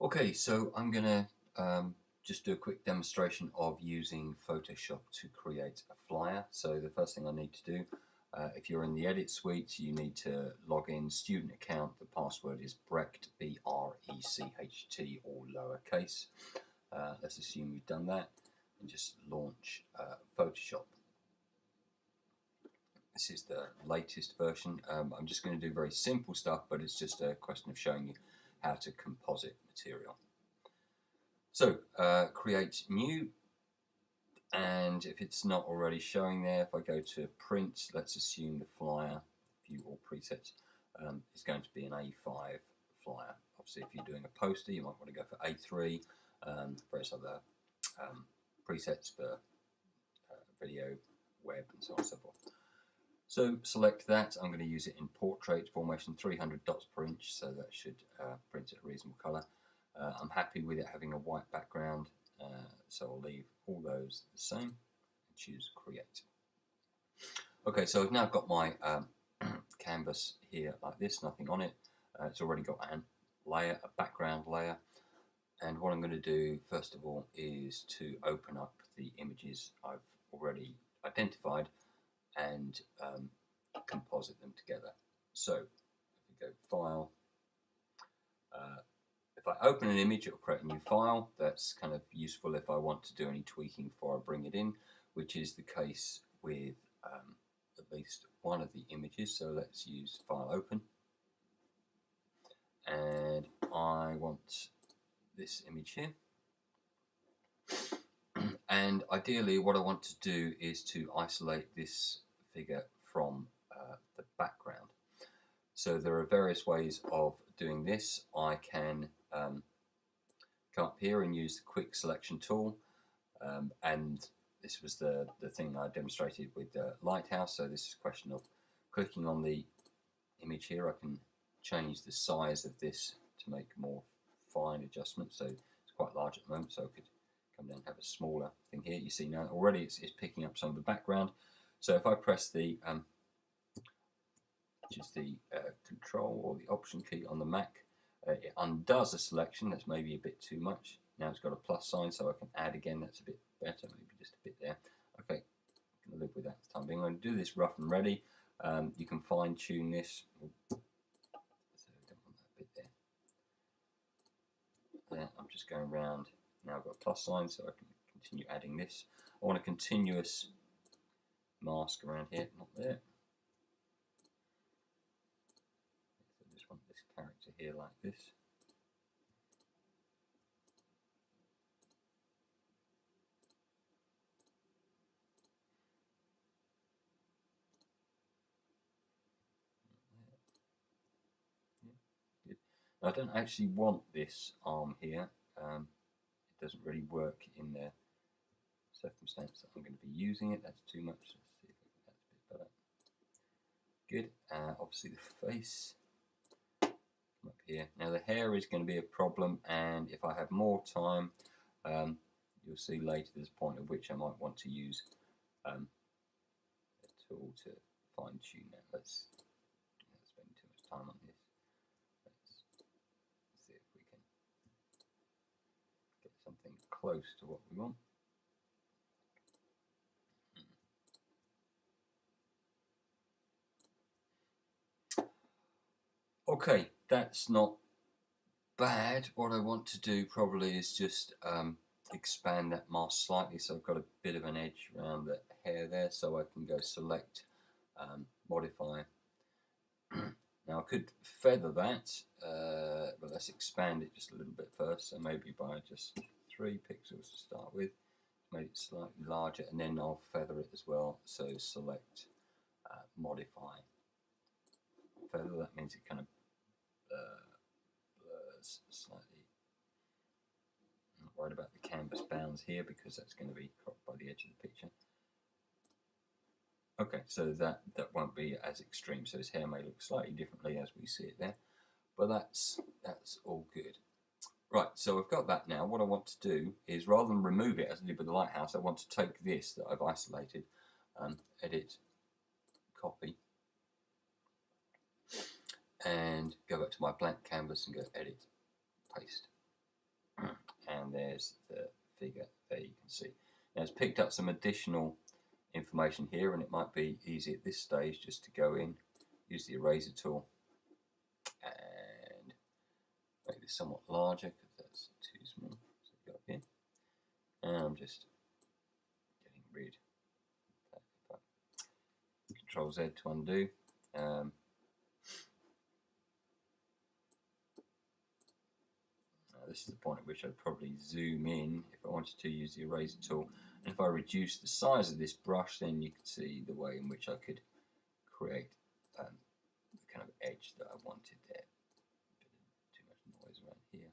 Okay, so I'm going to just do a quick demonstration of using Photoshop to create a flyer. So the first thing I need to do, if you're in the Edit Suite, you need to log in, student account. The password is Brecht, B-R-E-C-H-T, all lowercase. Let's assume you've done that and just launch Photoshop. This is the latest version. I'm just going to do very simple stuff, but it's just a question of showing you how to composite material. So create new, and if it's not already showing there, if I go to print, let's assume the flyer, view all presets, is going to be an A5 flyer. Obviously, if you're doing a poster, you might want to go for A3, various other presets for video, web, and so on and so forth. So select that. I'm going to use it in portrait formation, 300 dots per inch, so that should print at a reasonable colour. I'm happy with it having a white background, so I'll leave all those the same and choose create. Okay, so I've now got my canvas here like this, nothing on it. It's already got a layer, a background layer, and what I'm going to do first of all is to open up the images I've already identified and composite them together. So if we go File, if I open an image, it will create a new file. That's kind of useful if I want to do any tweaking before I bring it in, which is the case with at least one of the images. So let's use File Open, and I want this image here. And ideally, what I want to do is to isolate this figure from the background. So there are various ways of doing this. I can come up here and use the quick selection tool, and this was the thing I demonstrated with the Lighthouse. So this is a question of clicking on the image here. I can change the size of this to make more fine adjustments. So it's quite large at the moment, so I could come down and have a smaller thing here. You see now already it's picking up some of the background. So if I press the which is the Control or the Option key on the Mac, it undoes a selection. That's maybe a bit too much. Now it's got a plus sign, so I can add again. That's a bit better, maybe just a bit there. Okay, I'm going to live with that for the time being. I'm going to do this rough and ready. You can fine tune this. So I don't want that bit there. There, I'm just going around. Now I've got a plus sign, so I can continue adding this. I want a continuous mask around here, not there. So I just want this character here like this. Good. Now, I don't actually want this arm here. It doesn't really work in the circumstance that I'm going to be using it. That's too much. Let's see if that's a bit better. Good. Obviously the face. Come up here. Now the hair is going to be a problem, and if I have more time, you'll see later there's a point at which I might want to use a tool to fine tune that. Let's not spend too much time on this. Let's see if we can get something close to what we want. Okay, that's not bad. What I want to do probably is just expand that mask slightly, so I've got a bit of an edge around the hair there, so I can go select, modify. Now I could feather that, but let's expand it just a little bit first, so maybe by just 3 pixels to start with, make it slightly larger, and then I'll feather it as well, so select, modify, feather. That means it kind of blurs slightly. I'm not worried about the canvas bounds here because that's going to be cropped by the edge of the picture. Okay, so that won't be as extreme, so his hair may look slightly differently as we see it there, but that's all good. Right, so I've got that now. What I want to do is, rather than remove it as I did with the Lighthouse, I want to take this that I've isolated, edit, copy, and go back to my blank canvas and go edit, paste. and there's the figure there, you can see. Now it's picked up some additional information here, and it might be easy at this stage just to go in, use the eraser tool, and make this somewhat larger because that's too small. So go up here, and I'm just getting rid. Control Z to undo. This is the point at which I'd probably zoom in if I wanted to use the eraser tool. And if I reduce the size of this brush, then you can see the way in which I could create the kind of edge that I wanted there. Too much noise around here.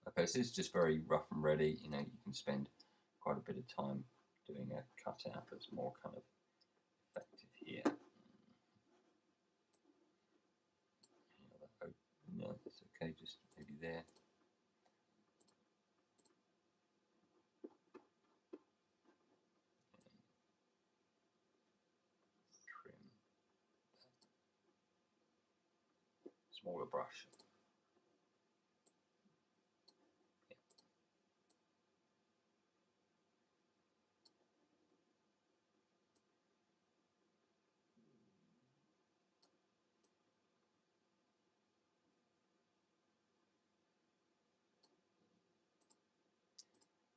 Okay, so this is just very rough and ready. You know, you can spend quite a bit of time doing a cutout that's more kind of effective here. No, that's okay, just maybe there. Trim that. Smaller brush.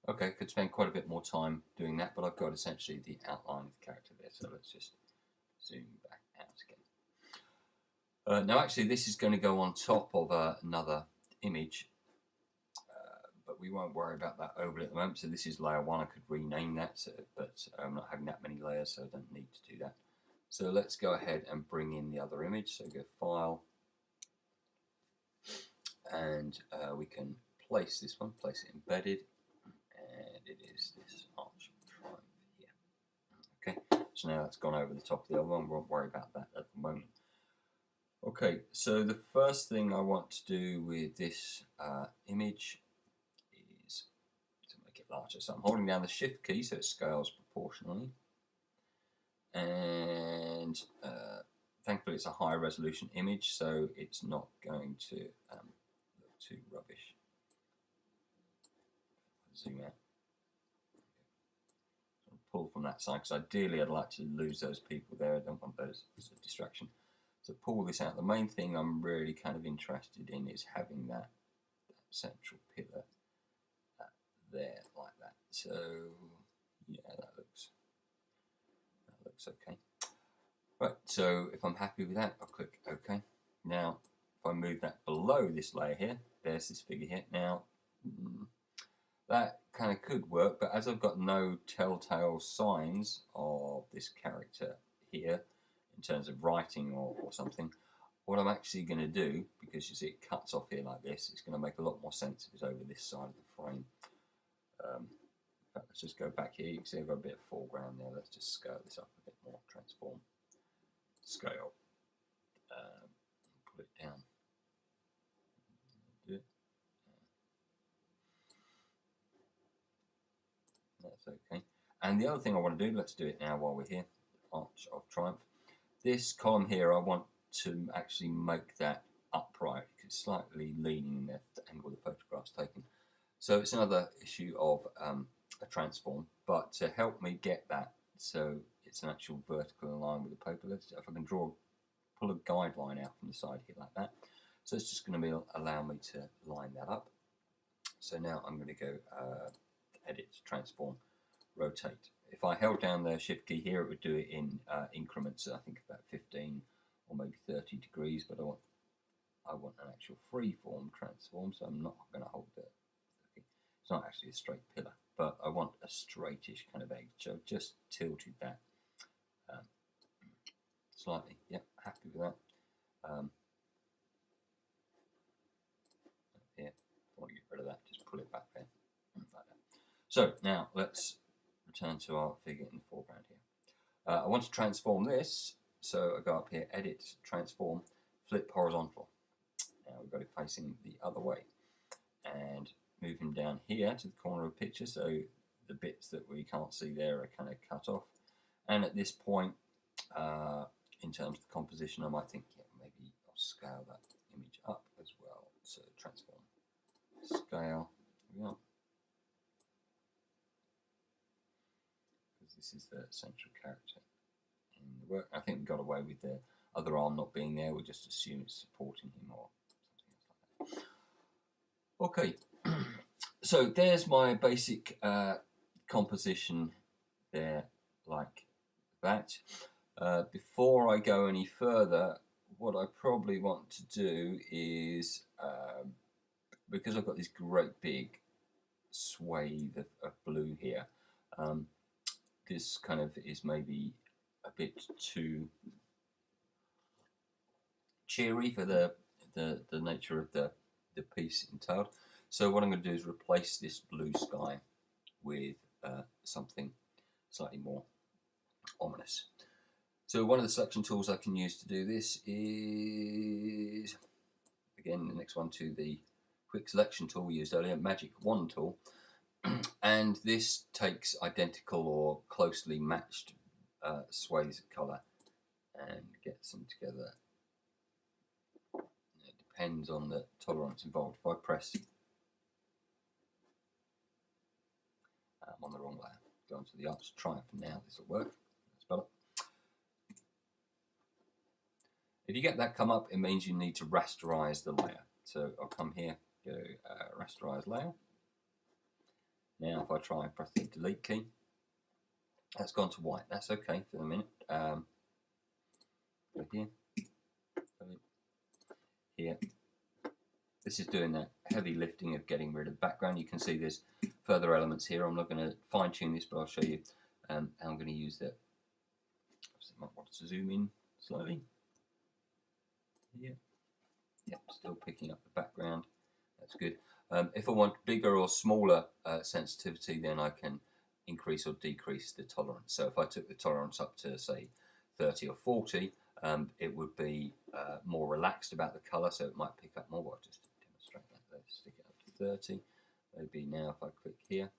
Okay, could spend quite a bit more time doing that, but I've got essentially the outline of the character there, so let's just zoom back out again. Now actually this is going to go on top of another image, but we won't worry about that overlay at the moment. So this is layer 1, I could rename that, but I'm not having that many layers, so I don't need to do that. So let's go ahead and bring in the other image, so go File, and we can place this one, place it embedded, and it is this Arch of Triumph here. Okay, so now that's gone over the top of the other one, we won't worry about that at the moment. Okay, so the first thing I want to do with this image is to make it larger. So I'm holding down the Shift key so it scales proportionally, and thankfully it's a high resolution image, so it's not going to look too rubbish. Zoom out. Pull from that side because ideally I'd like to lose those people there. I don't want those as a distraction. So pull this out. The main thing I'm really kind of interested in is having that central pillar there like that. So yeah, that looks okay. Right, so if I'm happy with that, I'll click OK. Now, if I move that below this layer here, there's this figure here. Now, that kind of could work, but as I've got no telltale signs of this character here, in terms of writing or something, what I'm actually going to do, because you see it cuts off here like this, it's going to make a lot more sense if it's over this side of the frame. In fact, let's just go back here. You can see I've got a bit of foreground there. Let's just scale this up a bit more. Transform, scale, pull it down. Do it. That's okay. And the other thing I want to do, let's do it now while we're here, Arch of Triumph. This column here, I want to actually make that upright because it's slightly leaning in the angle the photograph's taken. So it's another issue of a transform, but to help me get that so it's an actual vertical line with the paper, if I can pull a guideline out from the side here like that. So it's just going to allow me to line that up. So now I'm going to go Edit, Transform, Rotate. If I held down the Shift key here, it would do it in increments, I think about 15 or maybe 30 degrees, but I want an actual free-form transform, so I'm not going to hold it. It's not actually a straight pillar, but I want a straightish kind of edge, so I've just tilted that slightly. Yep, happy with that. Here, if I want to get rid of that, just pull it back there, like that. So now let's return to our figure in the foreground here. I want to transform this, so I go up here, Edit, Transform, Flip Horizontal. Now we've got it facing the other way, and move him down here to the corner of the picture, so the bits that we can't see there are kind of cut off. And at this point, in terms of the composition, I might think, yeah, maybe I'll scale that image up as well. So transform, scale, this is the central character in the work. I think we got away with the other arm not being there. We'll just assume it's supporting him or something else like that. Okay, so there's my basic composition there, like that. Before I go any further, what I probably want to do is, because I've got this great big swathe of blue here, this kind of is maybe a bit too cheery for the nature of the piece entailed. So what I'm going to do is replace this blue sky with something slightly more ominous. So one of the selection tools I can use to do this is, again, the next one to the quick selection tool we used earlier, Magic Wand tool. And this takes identical or closely matched swathes of colour and gets them together. It depends on the tolerance involved. If I press, I'm on the wrong layer. Go into the Arch Triumph now. This will work. That's better. If you get that come up, it means you need to rasterize the layer. So I'll come here, go rasterize layer. Now if I try and press the delete key, that's gone to white. That's okay for the minute. Go here, delete. Here. This is doing that heavy lifting of getting rid of the background. You can see there's further elements here. I'm not going to fine tune this, but I'll show you how I'm going to use that. I might want to zoom in slightly. Here. Yep, still picking up the background. That's good. If I want bigger or smaller sensitivity, then I can increase or decrease the tolerance. So if I took the tolerance up to, say, 30 or 40, it would be more relaxed about the colour, so it might pick up more. I'll just demonstrate that. Let's stick it up to 30. Maybe now if I click here,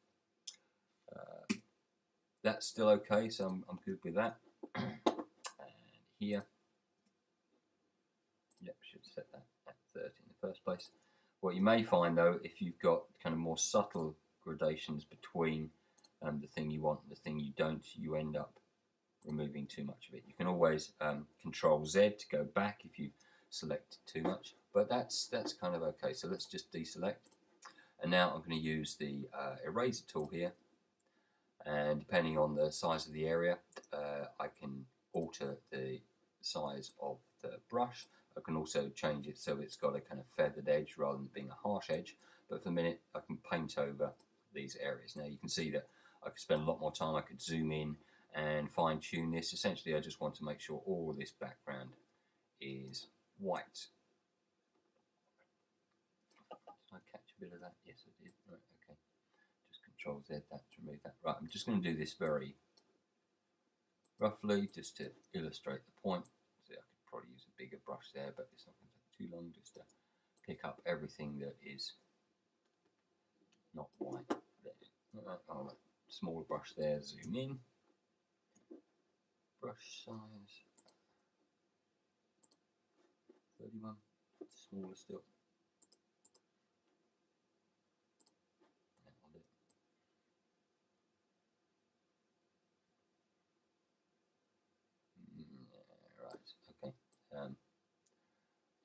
that's still okay, so I'm good with that. And here, yep, should set that at 30 in the first place. What you may find though, if you've got kind of more subtle gradations between the thing you want and the thing you don't, you end up removing too much of it. You can always Control Z to go back if you select too much, but that's kind of okay. So let's just deselect, and now I'm going to use the eraser tool here, and depending on the size of the area, I can alter the size of the brush. I can also change it so it's got a kind of feathered edge rather than being a harsh edge. But for the minute, I can paint over these areas. Now you can see that I could spend a lot more time. I could zoom in and fine tune this. Essentially, I just want to make sure all of this background is white. Did I catch a bit of that? Yes, I did. Right, okay. Just Control Z that to remove that. Right, I'm just going to do this very roughly just to illustrate the point. So I could probably use a bigger brush there, but it's not going to take too long just to pick up everything that is not white there. Right, I'll smaller brush there, zoom in. Brush size 31, smaller still. Right, okay.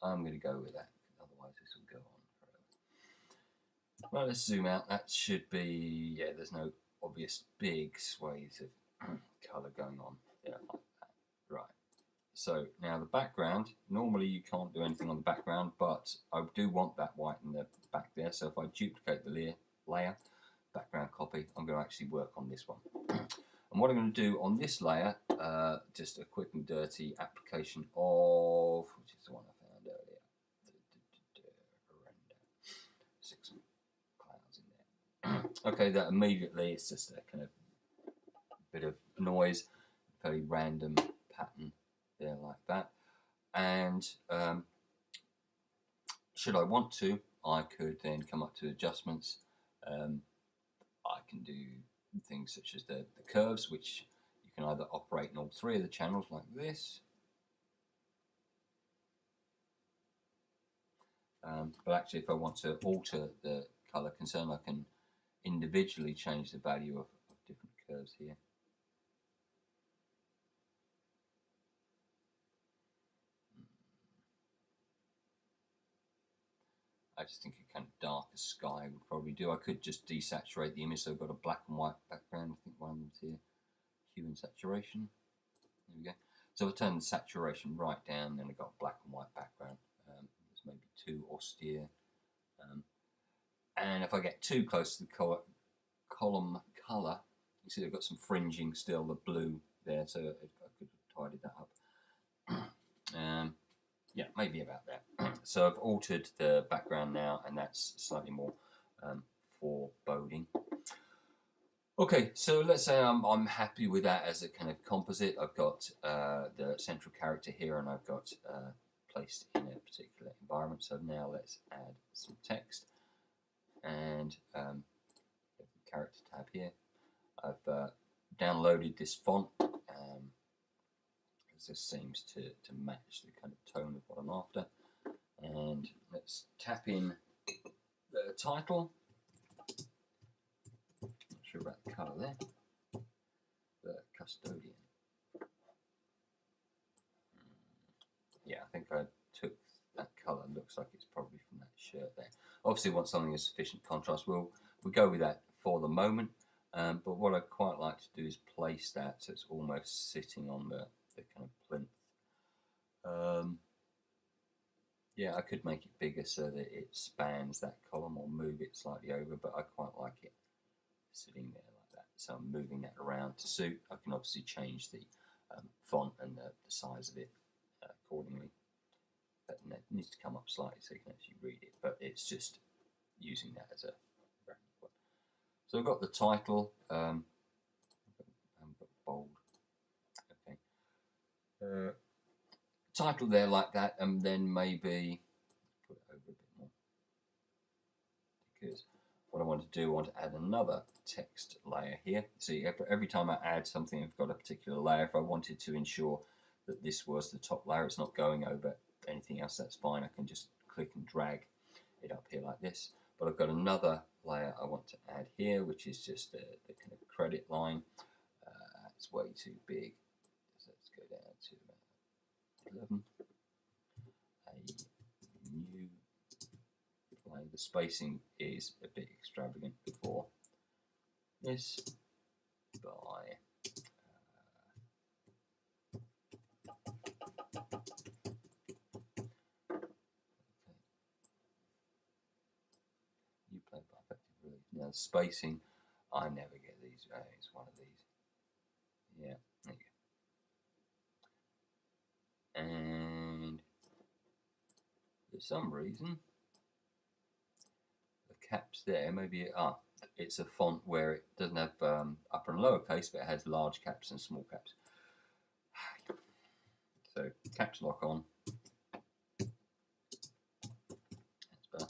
I'm going to go with that, otherwise this will go on forever. Right, let's zoom out. That should be, yeah, there's no obvious big swathes of colour going on there like that. Right, so now the background, normally you can't do anything on the background, but I do want that white in the back there, so if I duplicate the layer, background copy, I'm going to actually work on this one. And what I'm going to do on this layer, just a quick and dirty application of, which is the one I found earlier, render, 6 clouds in there. Okay, that immediately, it's just a kind of bit of noise, very random pattern there like that. And should I want to, I could then come up to adjustments. I can do things such as the curves, which you can either operate in all 3 of the channels like this, but actually if I want to alter the colour concern, I can individually change the value of different curves here. I just think a kind of darker sky would probably do. I could just desaturate the image, so I've got a black and white background. I think one of them's here, hue and saturation. There we go. So I'll turn the saturation right down, then I've got a black and white background. It's maybe too austere. And if I get too close to the column colour, you see I've got some fringing still, the blue there, so I could have tidied that up. Yeah, maybe about that. So I've altered the background now, and that's slightly more foreboding. Okay, so let's say I'm happy with that as a kind of composite. I've got the central character here, and I've got placed in a particular environment. So now let's add some text, and the character tab here. I've downloaded this font. This seems to match the kind of tone of what I'm after. And let's tap in the title. Not sure about the colour there. The custodian. Yeah, I think I took that colour. Looks like it's probably from that shirt there. Obviously, want something of sufficient contrast. We'll go with that for the moment. But what I'd quite like to do is place that so it's almost sitting on the kind of plinth. Yeah, I could make it bigger so that it spans that column, or move it slightly over, but I quite like it sitting there like that. So I'm moving that around to suit. I can obviously change the font and the size of it accordingly. But it needs to come up slightly so you can actually read it, but it's just using that as a reference point. So I've got the title, I've got bold. Okay. Title there like that, and then maybe put it over a bit more, because what I want to do, I want to add another text layer here. See, every time I add something, I've got a particular layer. If I wanted to ensure that this was the top layer, it's not going over anything else, that's fine. I can just click and drag it up here like this. But I've got another layer I want to add here, which is just the kind of credit line. It's way too big. So let's go down to about 11. A new play. The spacing is a bit extravagant before this. By new play by effective release. Now the spacing, I never get these. It's one of these. Yeah, there you go. And for some reason, the caps there, maybe it's a font where it doesn't have upper and lower case, but it has large caps and small caps. So caps lock on. That's better.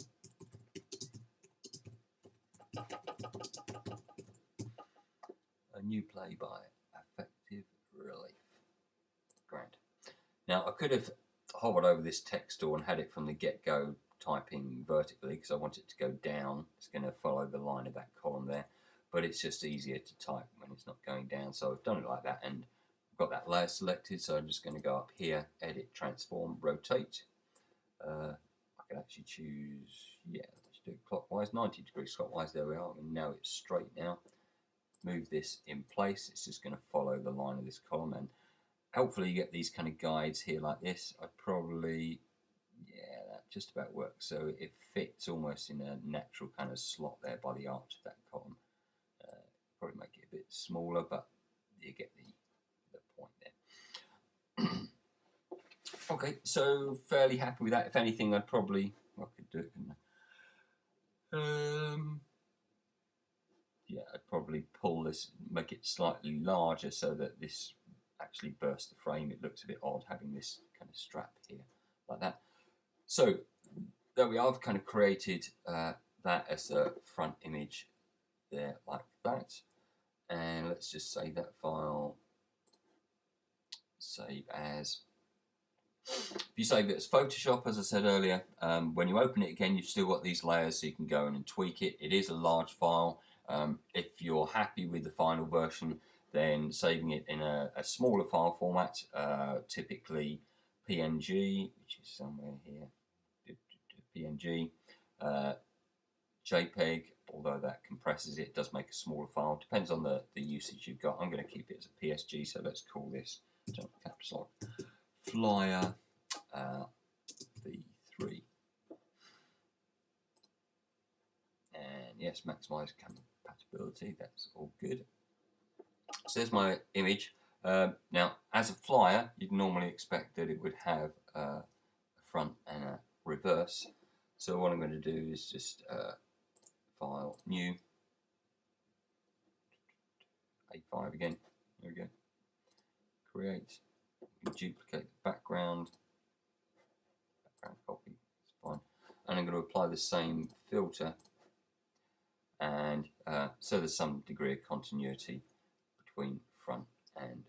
A new play by effective relief. Grand. Now I could have hovered over this text store and had it from the get-go typing vertically, because I want it to go down. It's going to follow the line of that column there, but it's just easier to type when it's not going down. So I've done it like that, and I've got that layer selected. So I'm just going to go up here, edit, transform, rotate. I can actually choose, yeah, let's do it clockwise, 90 degrees clockwise. There we are. And now it's straight now. Move this in place. It's just going to follow the line of this column, and hopefully you get these kind of guides here like this. I'd probably, yeah, that just about works. So it fits almost in a natural kind of slot there by the arch of that column. Probably make it a bit smaller, but you get the point there. Okay, so fairly happy with that. If anything, I'd probably, I could do it, couldn't I? Yeah, I'd probably pull this, make it slightly larger so that this actually bursts the frame. It looks a bit odd having this kind of strap here like that. So there we are. I've kind of created that as a front image there like that. And let's just save that file. Save as. If you save it as Photoshop, as I said earlier, when you open it again, you've still got these layers, so you can go in and tweak it. It is a large file. If you're happy with the final version, then saving it in a smaller file format, typically PNG, which is somewhere here, PNG, JPEG, although that compresses it, does make a smaller file. Depends on the usage you've got. I'm going to keep it as a PSG, so let's call this caps lock Flyer v3. And yes, maximize compatibility, that's all good. So there's my image. Now, as a Flyer, you'd normally expect that it would have a front and a reverse. So what I'm going to do is just File, New, A5 again. There we go. Create. Duplicate the background. Background copy. It's fine. And I'm going to apply the same filter. And so there's some degree of continuity between front and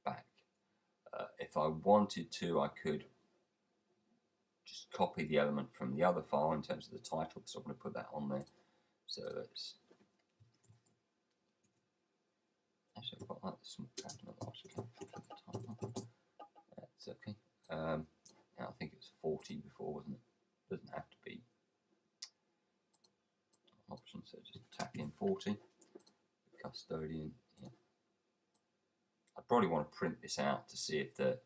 back. If I wanted to, I could just copy the element from the other file in terms of the title, so I'm going to put that on there. So let's actually I've got like the small cabinet title. That's okay. Now I think it was 40 before, wasn't it? Doesn't have to be an option, so just tap in 40. Custodian. Yeah. I probably want to print this out to see if the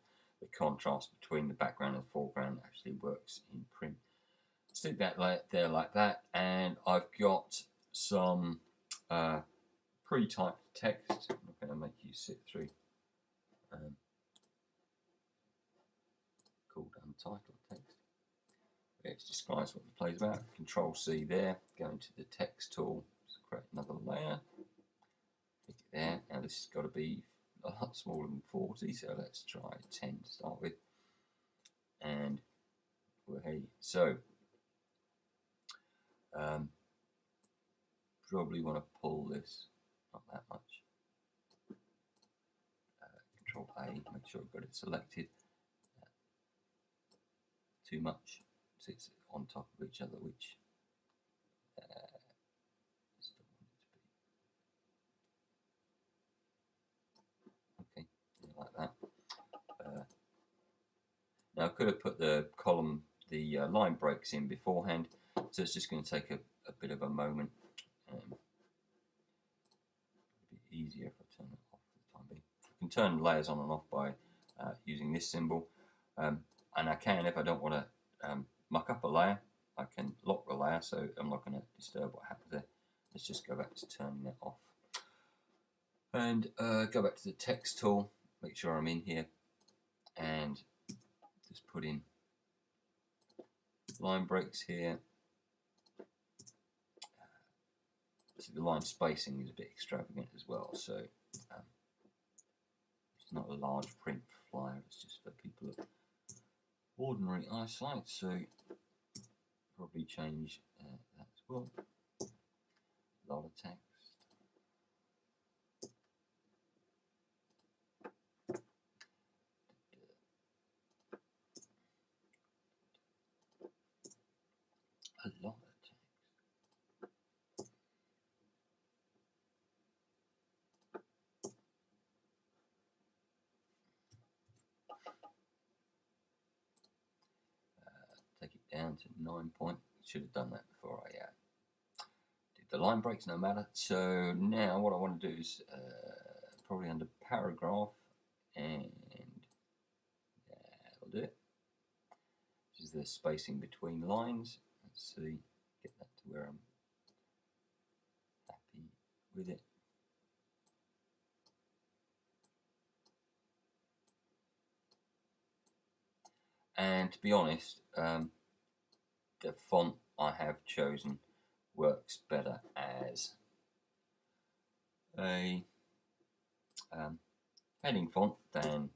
contrast between the background and the foreground actually works in print. Stick that there like that, and I've got some pre-typed text. I'm not going to make you sit through called untitled text. It describes what the play is about. Control C there, go into the text tool, create another layer. Click it there. Now this has got to be a lot smaller than 40, so let's try 10 to start with. And so probably want to pull this not that much. Control A, make sure I've got it selected. Too much, so it's on top of each other, which okay, like that. Now I could have put the column, the line breaks in beforehand, so it's just going to take a bit of a moment. It'd be easier if I turn it off for the time being. I can turn layers on and off by using this symbol, and I can, if I don't want to muck up a layer, I can lock the layer, so I'm not going to disturb what happens there. Let's just go back to turning that off. And go back to the text tool, make sure I'm in here, and just put in line breaks here. So the line spacing is a bit extravagant as well, so it's not a large print flyer, it's just for people of ordinary eyesight, so probably change that as well. A lot of text. A lot of text. Take it down to 9 point. Should have done that before I did the line breaks, no matter. So now what I want to do is probably under paragraph, and that'll do it. This is the spacing between lines. Let's see, get that to where I'm happy with it. And to be honest, the font I have chosen works better as a heading font than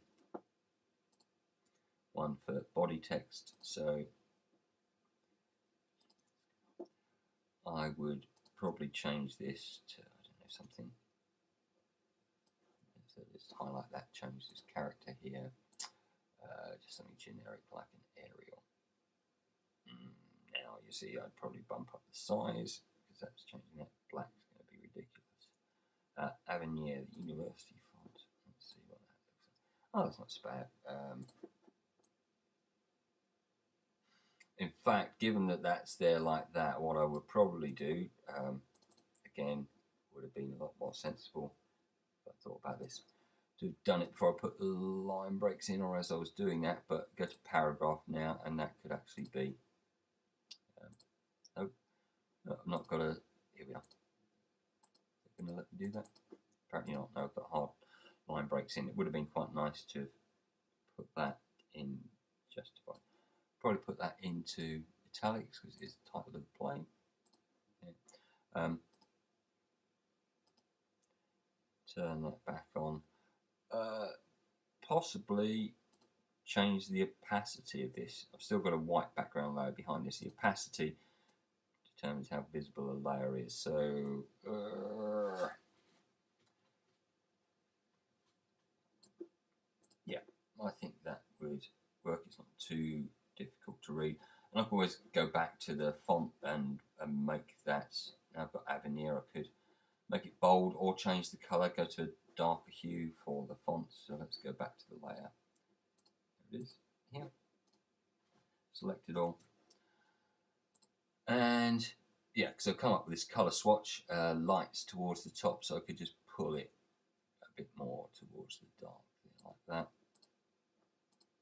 one for body text, so I would probably change this to, I don't know, something. So let's highlight that, change this character here, just something generic like an Arial. Now you see I'd probably bump up the size because that's changing that. Black's going to be ridiculous. Avenir, the university font. Let's see what that looks like. Oh, that's not so bad. in fact, given that that's there like that, what I would probably do, again, would have been a lot more sensible if I thought about this, to have done it before I put the line breaks in, or as I was doing that, but go to paragraph now, and that could actually be, no, I've not got a, here we are. Is it going to let me do that? Apparently not. No, I've got hard line breaks in. It would have been quite nice to put that in Justify. Probably put that into italics because it's the title of the plane. Yeah. Turn that back on. Possibly change the opacity of this. I've still got a white background layer behind this. The opacity determines how visible a layer is. So yeah, I think that would work. It's not too difficult to read. And I can always go back to the font and make that. Now I've got Avenir, I could make it bold or change the colour, go to a darker hue for the font. So let's go back to the layer. There it is, here. Select it all. And yeah, so come up with this colour swatch, lights towards the top, so I could just pull it a bit more towards the dark, like that.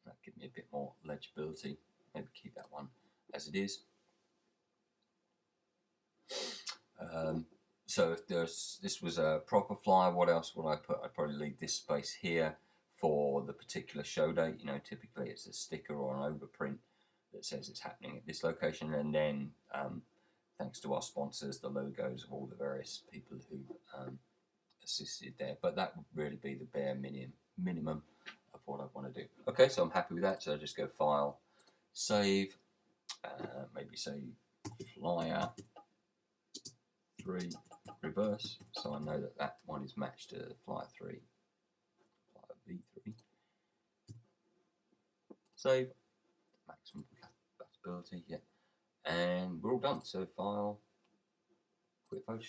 That gives me a bit more legibility. Maybe keep that one as it is. So if this was a proper flyer, what else would I put? I'd probably leave this space here for the particular show date. You know, typically it's a sticker or an overprint that says it's happening at this location, and then thanks to our sponsors, the logos of all the various people who assisted there. But that would really be the bare minimum of what I want to do. Okay, so I'm happy with that. So I just go File, Save, maybe say Flyer 3 reverse, so I know that that one is matched to Flyer 3, Flyer V3. Save, maximum compatibility, yeah, and we're all done. So File, quit Photoshop.